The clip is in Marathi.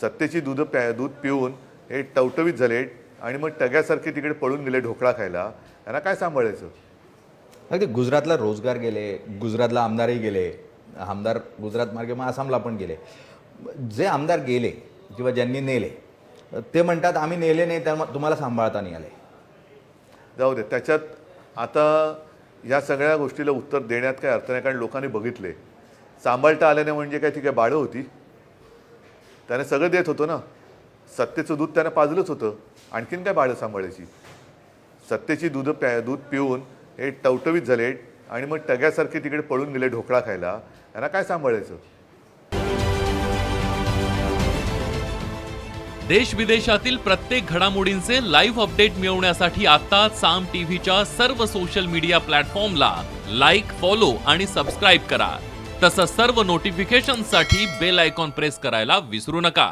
सत्तेची दूध पिऊन हे टवटवीत झाले आणि मग टग्यासारखे तिकडे पळून गेले ढोकळा खायला. यांना काय सांभाळायचं? अगदी गुजरातला रोजगार गेले, गुजरातला आमदारही गेले, आमदार गुजरात मार्गे मग आसामला पण गेले. जे आमदार गेले किंवा ज्यांनी नेले ते म्हणतात आम्ही नेले नाही त्यामुळे तुम्हाला सांभाळता नाही आले. जाऊ दे, त्याच्यात आता या सगळ्या गोष्टीला उत्तर देण्यात काय अर्थ नाही, कारण लोकांनी बघितले सांभाळता आले नाही म्हणजे काय ती काय बाळं होती? त्याने सगळं देत होतं ना, सत्तेचं दूध त्यानं पाजलंच होतं, आणखीन काय बाळं सांभाळायची? सत्तेची दूध पिऊन हे टवटवीत झाले आणि मग टग्यासारखे तिकडे पळून गेले ढोकळा खायला. यांना काय सांभाळायचं? देश विदेशातील प्रत्येक घडामोडींचे लाईव्ह अपडेट मिळवण्यासाठी आता साम टीव्हीच्या सर्व सोशल मीडिया प्लॅटफॉर्मला लाईक, फॉलो आणि सबस्क्राईब करा. तसंच सर्व नोटिफिकेशनसाठी बेल आयकॉन प्रेस करायला विसरू नका.